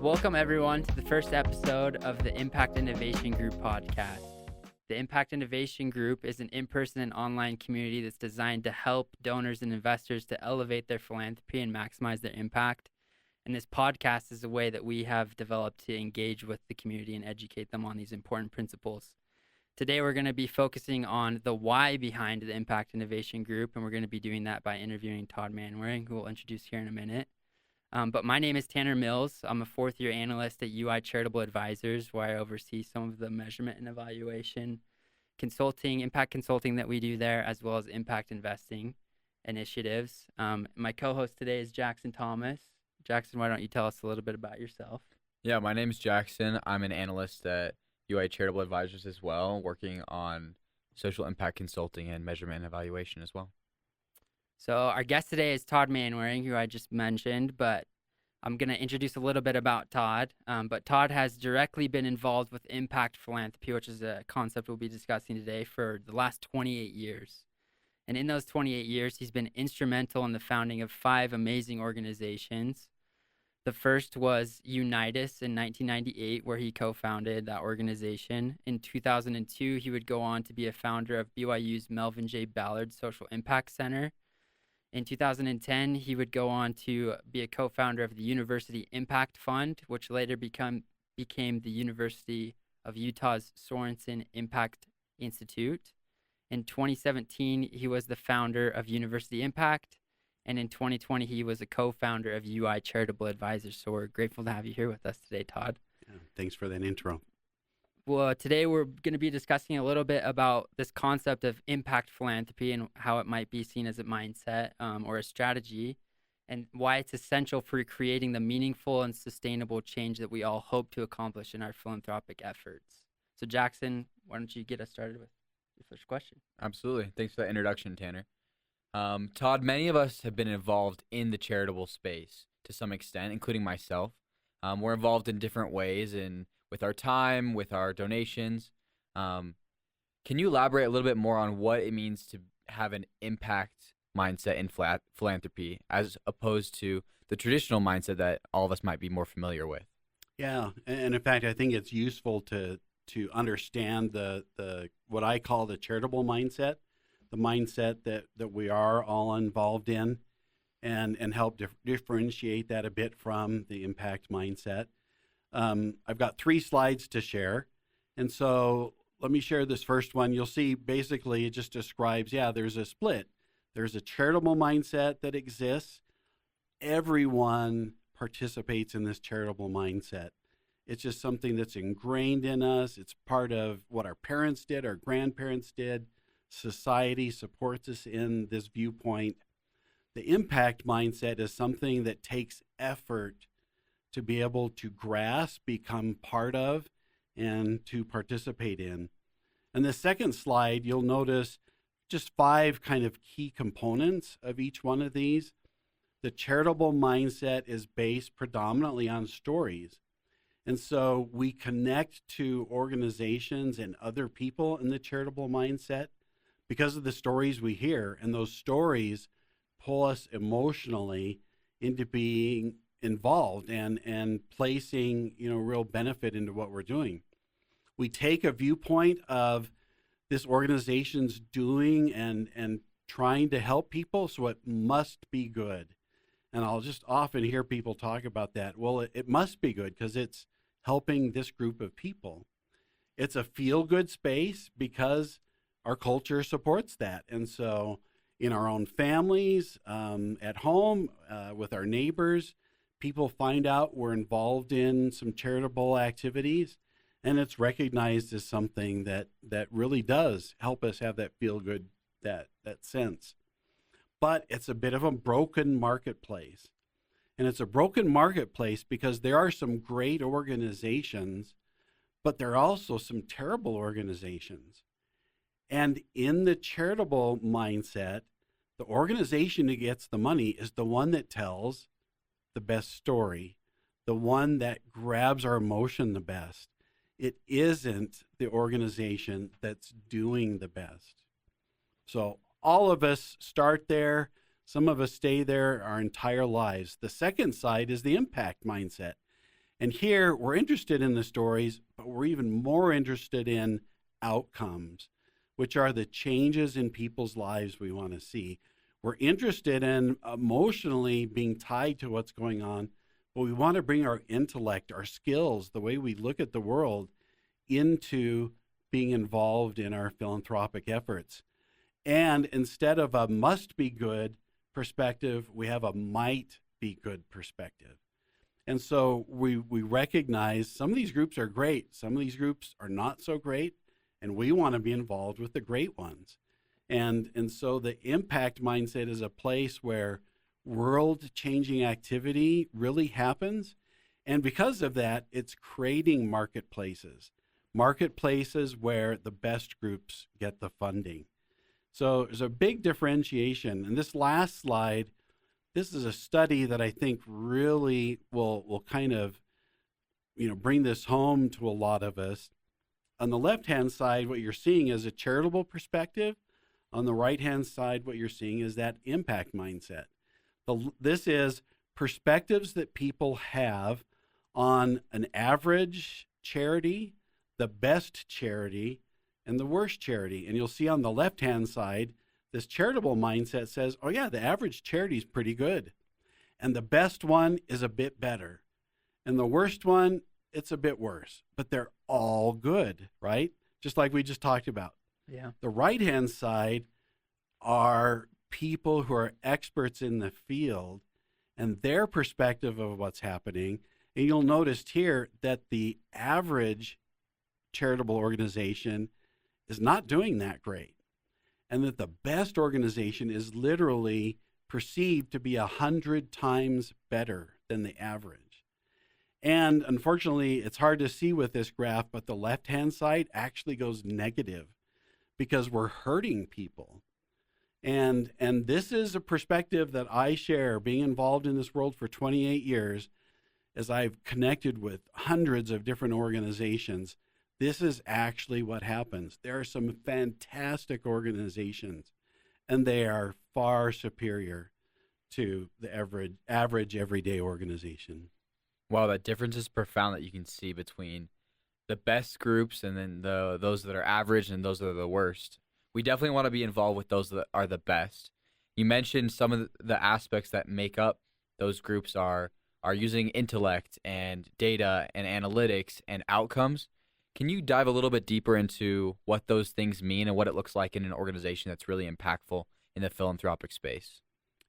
Welcome, everyone, to the first episode of the Impact Innovation Group podcast. The Impact Innovation Group is an in-person and online community that's designed to help donors and investors to elevate their philanthropy and maximize their impact. And this podcast is a way that we have developed to engage with the community and educate them on these important principles. Today, we're going to be focusing on the why behind the Impact Innovation Group, and we're going to be doing that by interviewing Todd Manwaring, who we'll introduce here in a minute. But my name is Tanner Mills. I'm a fourth-year analyst at UI Charitable Advisors, where I oversee some of the measurement and evaluation consulting, impact consulting that we do there, as well as impact investing initiatives. My co-host today is Jackson Thomas. Jackson, why don't you tell us a little bit about yourself? Yeah, my name is Jackson. I'm an analyst at UI Charitable Advisors as well, working on social impact consulting and measurement and evaluation as well. So our guest today is Todd Manwaring, who I just mentioned, but I'm going to introduce a little bit about Todd. But Todd has directly been involved with impact philanthropy, which is a concept we'll be discussing today, for the last 28 years. And in those 28 years, he's been instrumental in the founding of 5 amazing organizations. The first was Unitas in 1998, where he co-founded that organization. In 2002, he would go on to be a founder of BYU's Melvin J. Ballard Social Impact Center. In 2010, he would go on to be a co-founder of the University Impact Fund, which later became the University of Utah's Sorensen Impact Institute. In 2017, he was the founder of University Impact. And in 2020, he was a co-founder of UI Charitable Advisors. So we're grateful to have you here with us today, Todd. Yeah, thanks for that intro. Well, today we're going to be discussing a little bit about this concept of impact philanthropy and how it might be seen as a mindset or a strategy, and why it's essential for creating the meaningful and sustainable change that we all hope to accomplish in our philanthropic efforts. So Jackson, why don't you get us started with your first question? Absolutely. Thanks for that introduction, Tanner. Todd, many of us have been involved in the charitable space to some extent, including myself. We're involved in different ways with our time, with our donations. Can you elaborate a little bit more on what it means to have an impact mindset in philanthropy as opposed to the traditional mindset that all of us might be more familiar with? Yeah, and in fact, I think it's useful to understand the what I call the charitable mindset, the mindset that we are all involved in, and help differentiate that a bit from the impact mindset. I've got 3 slides to share, and so let me share this first one. You'll see basically it just describes, there's a split. There's a charitable mindset that exists. Everyone participates in this charitable mindset. It's just something that's ingrained in us. It's part of what our parents did, our grandparents did. Society supports us in this viewpoint. The impact mindset is something that takes effort to be able to grasp, become part of, and to participate in. And the second slide, you'll notice just 5 kind of key components of each one of these. The charitable mindset is based predominantly on stories. And so we connect to organizations and other people in the charitable mindset because of the stories we hear. And those stories pull us emotionally into being involved and placing real benefit into what we're doing. We take a viewpoint of this organization's doing and trying to help people, so it must be good. And I'll just often hear people talk about that. Well, it must be good because it's helping this group of people. It's a feel-good space because our culture supports that. And so in our own families, at home, with our neighbors, people find out we're involved in some charitable activities, and it's recognized as something that really does help us have that feel-good, that sense. But it's a bit of a broken marketplace. And it's a broken marketplace because there are some great organizations, but there are also some terrible organizations. And in the charitable mindset, the organization that gets the money is the one that tells the best story, the one that grabs our emotion the best. It isn't the organization that's doing the best. So all of us start there. Some of us stay there our entire lives. The second side is the impact mindset. And here we're interested in the stories, but we're even more interested in outcomes, which are the changes in people's lives we want to see. We're interested in emotionally being tied to what's going on, but we want to bring our intellect, our skills, the way we look at the world into being involved in our philanthropic efforts. And instead of a must be good perspective, we have a might be good perspective. And so we recognize some of these groups are great, some of these groups are not so great, and we want to be involved with the great ones. And so the impact mindset is a place where world-changing activity really happens. And because of that, it's creating marketplaces where the best groups get the funding. So there's a big differentiation. And this last slide, this is a study that I think really will kind of, bring this home to a lot of us. On the left-hand side, what you're seeing is a charitable perspective. On the right-hand side, what you're seeing is that impact mindset. This is perspectives that people have on an average charity, the best charity, and the worst charity. And you'll see on the left-hand side, this charitable mindset says, oh yeah, the average charity is pretty good. And the best one is a bit better. And the worst one, it's a bit worse. But they're all good, right? Just like we just talked about. Yeah. The right-hand side are people who are experts in the field and their perspective of what's happening. And you'll notice here that the average charitable organization is not doing that great. And that the best organization is literally perceived to be 100 times better than the average. And unfortunately, it's hard to see with this graph, but the left-hand side actually goes negative because we're hurting people. And this is a perspective that I share, being involved in this world for 28 years, as I've connected with hundreds of different organizations. This is actually what happens. There are some fantastic organizations, and they are far superior to the average everyday organization. Wow, that difference is profound that you can see between the best groups and then those that are average and those that are the worst. We definitely want to be involved with those that are the best. You mentioned some of the aspects that make up those groups are using intellect and data and analytics and outcomes. Can you dive a little bit deeper into what those things mean and what it looks like in an organization that's really impactful in the philanthropic space?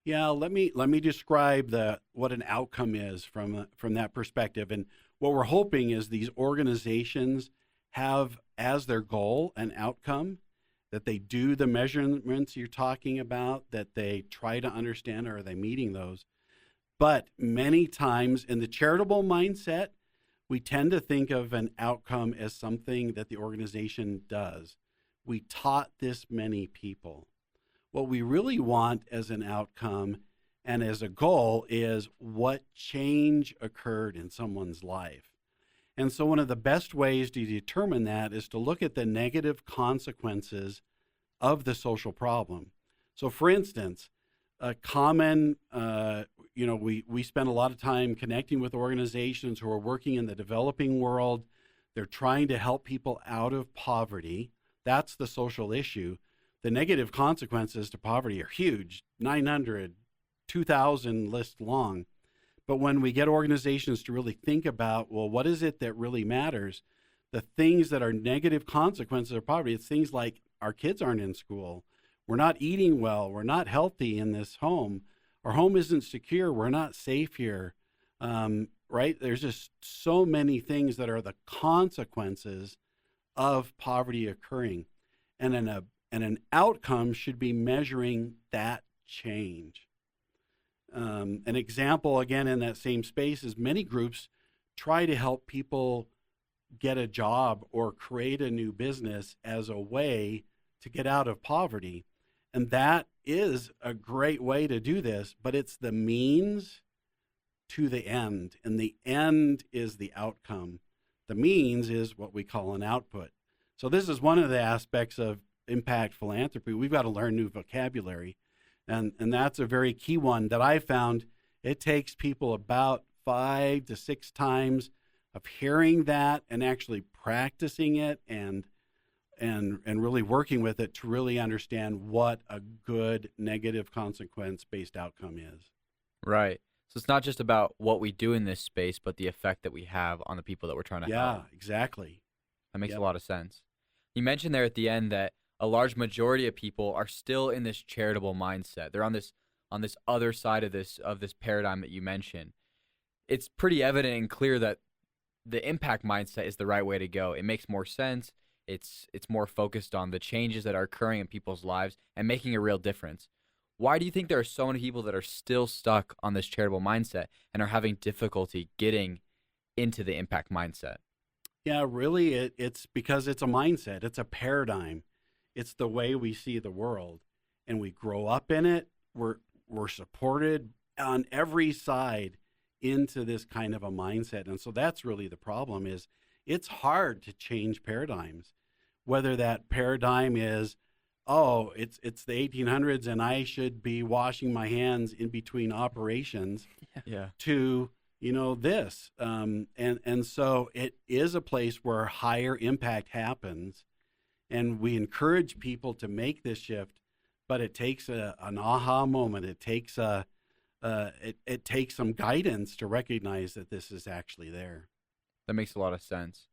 Yeah, let me describe what an outcome is from that perspective. And what we're hoping is these organizations have as their goal an outcome, that they do the measurements you're talking about, that they try to understand, are they meeting those? But many times in the charitable mindset, we tend to think of an outcome as something that the organization does. We taught this many people. What we really want as an outcome and as a goal is what change occurred in someone's life. And so one of the best ways to determine that is to look at the negative consequences of the social problem. So for instance, a common, we spend a lot of time connecting with organizations who are working in the developing world. They're trying to help people out of poverty. That's the social issue. The negative consequences to poverty are huge, 900, 2,000 list long. But when we get organizations to really think about, well, what is it that really matters? The things that are negative consequences of poverty, it's things like our kids aren't in school. We're not eating well. We're not healthy in this home. Our home isn't secure. We're not safe here, right? There's just so many things that are the consequences of poverty occurring. And an outcome should be measuring that change. An example, again, in that same space is many groups try to help people get a job or create a new business as a way to get out of poverty. And that is a great way to do this, but it's the means to the end. And the end is the outcome. The means is what we call an output. So this is one of the aspects of impact philanthropy. We've got to learn new vocabulary. And that's a very key one that I found. It takes people about 5 to 6 times of hearing that and actually practicing it and really working with it to really understand what a good negative consequence-based outcome is. Right. So it's not just about what we do in this space, but the effect that we have on the people that we're trying to Yeah, help. exactly. That makes Yep. a lot of sense. You mentioned there at the end that a large majority of people are still in this charitable mindset. They're on this other side of this paradigm that you mentioned. It's pretty evident and clear that the impact mindset is the right way to go. It makes more sense. It's more focused on the changes that are occurring in people's lives and making a real difference. Why do you think there are so many people that are still stuck on this charitable mindset and are having difficulty getting into the impact mindset? Yeah, really, it's because it's a mindset. It's a paradigm. It's the way we see the world, and we grow up in it. We're supported on every side into this kind of a mindset, and so that's really the problem. Is it's hard to change paradigms, whether that paradigm is, oh, it's the 1800s, and I should be washing my hands in between operations, Yeah. to this and so it is a place where higher impact happens, and we encourage people to make this shift, but it takes an aha moment. It takes it takes some guidance to recognize that this is actually there. That makes a lot of sense.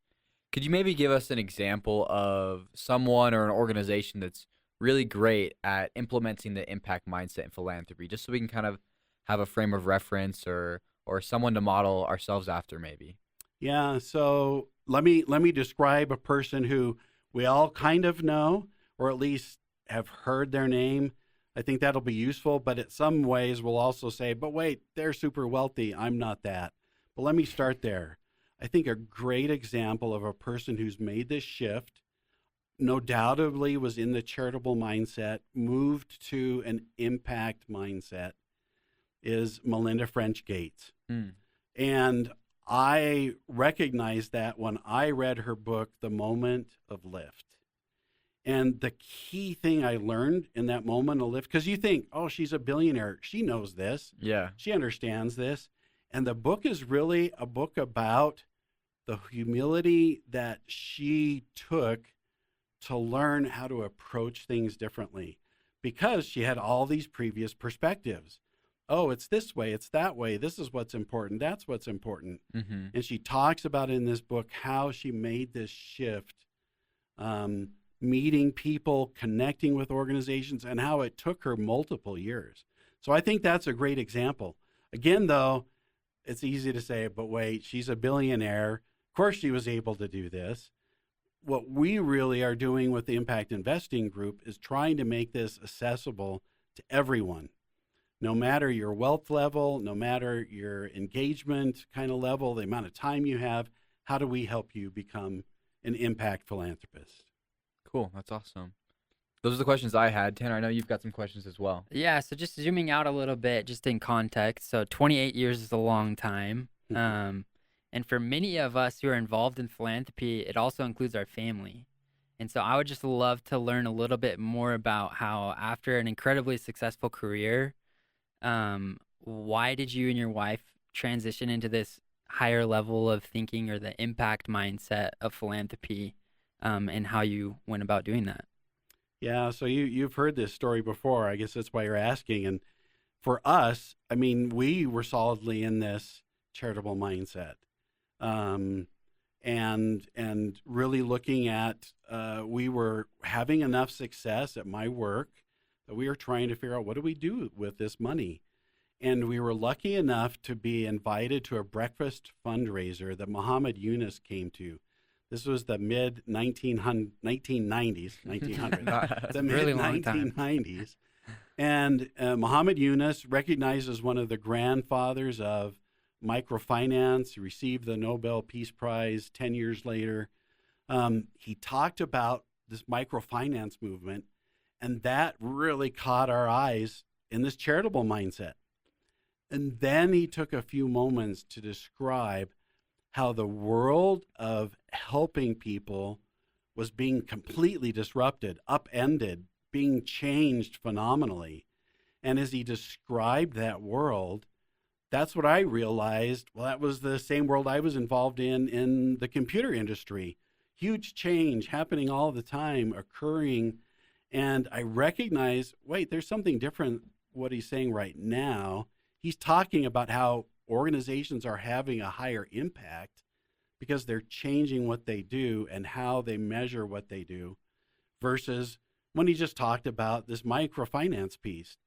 Could you maybe give us an example of someone or an organization that's really great at implementing the impact mindset in philanthropy, just so we can kind of have a frame of reference or someone to model ourselves after maybe? Yeah, so let me describe a person who we all kind of know, or at least have heard their name. I think that'll be useful, but in some ways we'll also say, but wait, they're super wealthy. I'm not that. But let me start there. I think a great example of a person who's made this shift, no doubtably was in the charitable mindset, moved to an impact mindset, is Melinda French Gates. Hmm. And I recognized that when I read her book, The Moment of Lift. And the key thing I learned in that moment of lift, because you think, oh, she's a billionaire. She knows this. Yeah. She understands this. And the book is really a book about the humility that she took to learn how to approach things differently, because she had all these previous perspectives. Oh, it's this way, it's that way. This is what's important. That's what's important. Mm-hmm. And she talks about in this book how she made this shift, meeting people, connecting with organizations, and how it took her multiple years. So I think that's a great example. Again, though, it's easy to say, but wait, she's a billionaire. Of course she was able to do this. What we really are doing with the Impact Investing Group is trying to make this accessible to everyone. No matter your wealth level, no matter your engagement kind of level, the amount of time you have, how do we help you become an impact philanthropist? Cool. That's awesome. Those are the questions I had. Tanner, I know you've got some questions as well. Yeah, so just zooming out a little bit, just in context. So 28 years is a long time. And for many of us who are involved in philanthropy, it also includes our family. And so I would just love to learn a little bit more about how, after an incredibly successful career, why did you and your wife transition into this higher level of thinking, or the impact mindset of philanthropy, and how you went about doing that? Yeah, so you've heard this story before. I guess that's why you're asking. And for us, I mean, we were solidly in this charitable mindset, and really looking at, we were having enough success at my work that we were trying to figure out, what do we do with this money? And we were lucky enough to be invited to a breakfast fundraiser that Muhammad Yunus came to. This was the mid 1990s, 1900s, the Really mid long time. 1990s. And Muhammad Yunus, recognized as one of the grandfathers of microfinance, he received the Nobel Peace Prize 10 years later. He talked about this microfinance movement, and that really caught our eyes in this charitable mindset. And then he took a few moments to describe how the world of helping people was being completely disrupted, upended, being changed phenomenally. And as he described that world, that's what I realized. Well, that was the same world I was involved in the computer industry. Huge change happening all the time, occurring. And I recognize, wait, there's something different what he's saying right now. He's talking about how organizations are having a higher impact because they're changing what they do and how they measure what they do, versus when he just talked about this microfinance piece.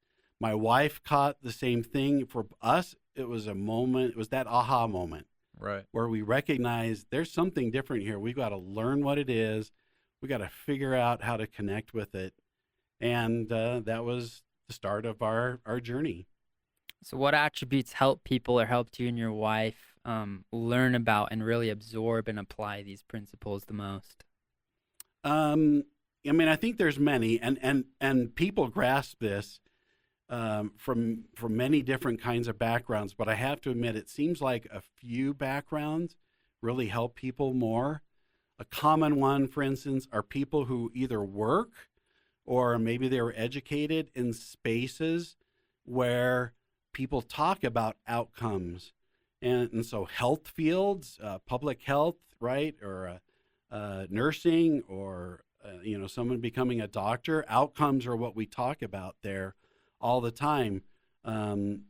My wife caught the same thing. For us, it was a moment, it was that aha moment Right. where we recognize there's something different here. We've got to learn what it is. We got to figure out how to connect with it. And that was the start of our journey. So, what attributes help people or helped you and your wife learn about and really absorb and apply these principles the most? I mean, I think there's many, and people grasp this from many different kinds of backgrounds. But I have to admit, it seems like a few backgrounds really help people more. A common one, for instance, are people who either work or maybe they were educated in spaces where people talk about outcomes. And so health fields, public health, right, or nursing, or someone becoming a doctor, outcomes are what we talk about there all the time.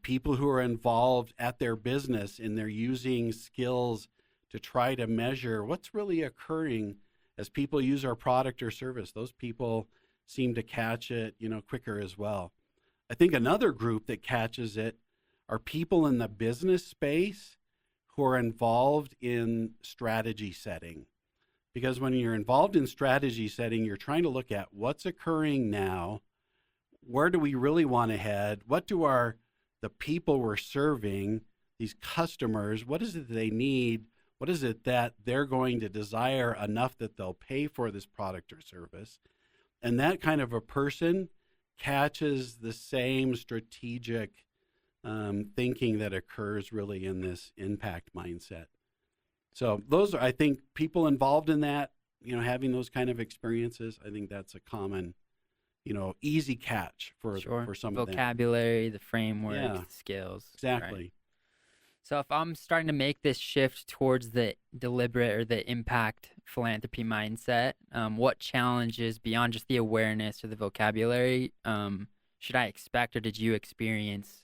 People who are involved at their business and they're using skills to try to measure what's really occurring as people use our product or service. Those people seem to catch it, quicker as well. I think another group that catches it are people in the business space who are involved in strategy setting. Because when you're involved in strategy setting, you're trying to look at what's occurring now, where do we really want to head, what do the people we're serving, these customers, what is it they need, what is it that they're going to desire enough that they'll pay for this product or service. And that kind of a person catches the same strategic thinking that occurs really in this impact mindset. So those are, I think, people involved in that, having those kind of experiences, I think that's a common, easy catch for some of them. Vocabulary, the framework, Yeah, the skills. exactly. Right. So if I'm starting to make this shift towards the deliberate or the impact philanthropy mindset, what challenges beyond just the awareness or the vocabulary should I expect or did you experience?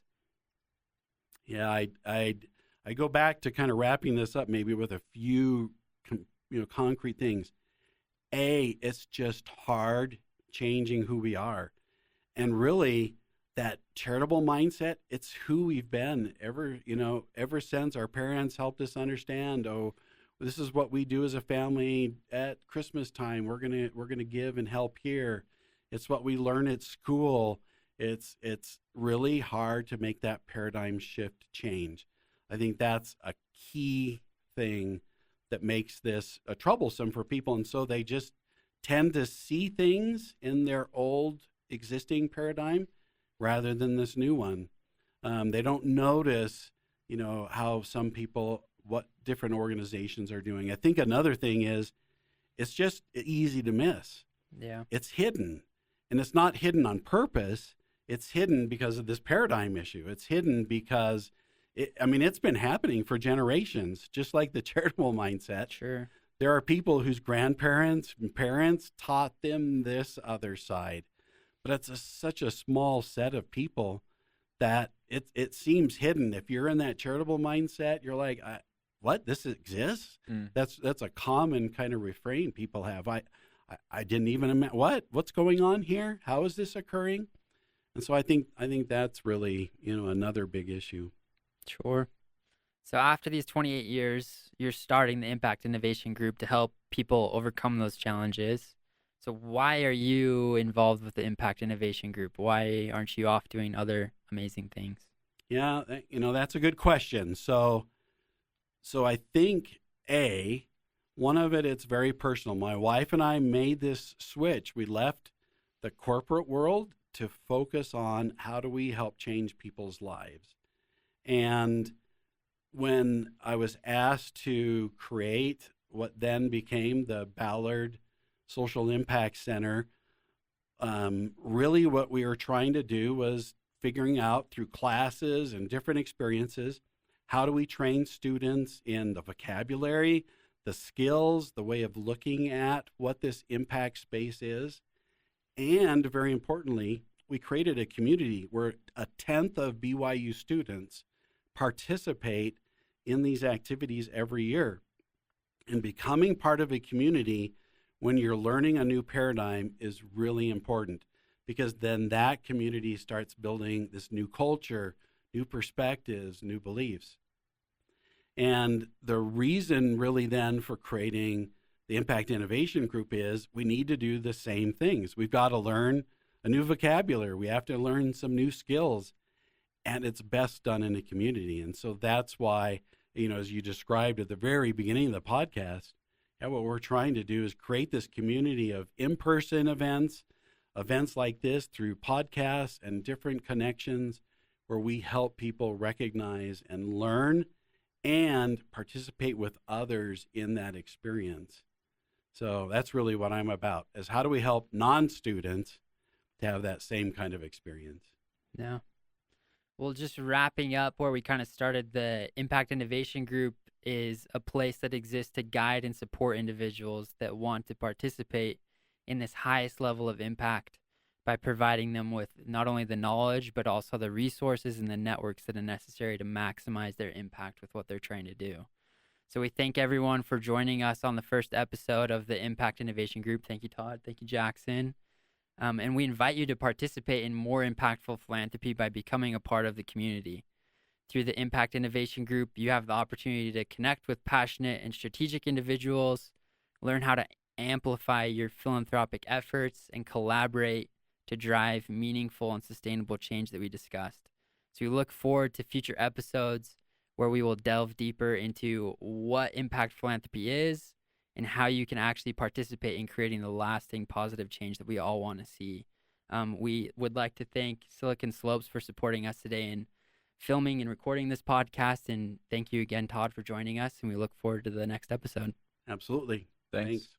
Yeah, I go back to kind of wrapping this up maybe with a few concrete things. It's just hard changing who we are. And really that charitable mindset, it's who we've been ever since our parents helped us understand, this is what we do as a family at Christmas time. We're going to give and help here. It's what we learn at school. It's really hard to make that paradigm shift change. I think that's a key thing that makes this troublesome for people. And so they just tend to see things in their old existing paradigm rather than this new one. They don't notice, how some people, what different organizations are doing. I think another thing is it's just easy to miss. Yeah. It's hidden. And it's not hidden on purpose. It's hidden because of this paradigm issue. It's hidden because it's been happening for generations, just like the charitable mindset. Sure. There are people whose grandparents and parents taught them this other side, but it's such a small set of people that it seems hidden. If you're in that charitable mindset, you're like, what? This exists? That's a common kind of refrain people have. I didn't even imagine what's going on here. How is this occurring? And so I think that's really another big issue. Sure. So after these 28 years, you're starting the Impact Innovation Group to help people overcome those challenges. So why are you involved with the Impact Innovation Group? Why aren't you off doing other amazing things? Yeah, that's a good question. So I think one of it's very personal. My wife and I made this switch. We left the corporate world to focus on how do we help change people's lives. And when I was asked to create what then became the Ballard Social Impact Center, really what we were trying to do was figuring out through classes and different experiences, how do we train students in the vocabulary, the skills, the way of looking at what this impact space is. And very importantly, we created a community where 1/10 of BYU students participate in these activities every year. And becoming part of a community when you're learning a new paradigm is really important, because then that community starts building this new culture, new perspectives, new beliefs. And the reason really then for creating the Impact Innovation Group is we need to do the same things. We've got to learn a new vocabulary. We have to learn some new skills, and it's best done in a community. And so that's why, as you described at the very beginning of the podcast, what we're trying to do is create this community of in-person events like this through podcasts and different connections where we help people recognize and learn and participate with others in that experience. So that's really what I'm about, is how do we help non-students to have that same kind of experience? Yeah. Well, just wrapping up where we kind of started, the Impact Innovation Group is a place that exists to guide and support individuals that want to participate in this highest level of impact by providing them with not only the knowledge, but also the resources and the networks that are necessary to maximize their impact with what they're trying to do. So we thank everyone for joining us on the first episode of the Impact Innovation Group. Thank you, Todd. Thank you, Jackson. And we invite you to participate in more impactful philanthropy by becoming a part of the community. Through the Impact Innovation Group, you have the opportunity to connect with passionate and strategic individuals, learn how to amplify your philanthropic efforts, and collaborate to drive meaningful and sustainable change that we discussed. So we look forward to future episodes where we will delve deeper into what impact philanthropy is and how you can actually participate in creating the lasting positive change that we all want to see. We would like to thank Silicon Slopes for supporting us today in filming and recording this podcast. And thank you again, Todd, for joining us. And we look forward to the next episode. Absolutely. Thanks.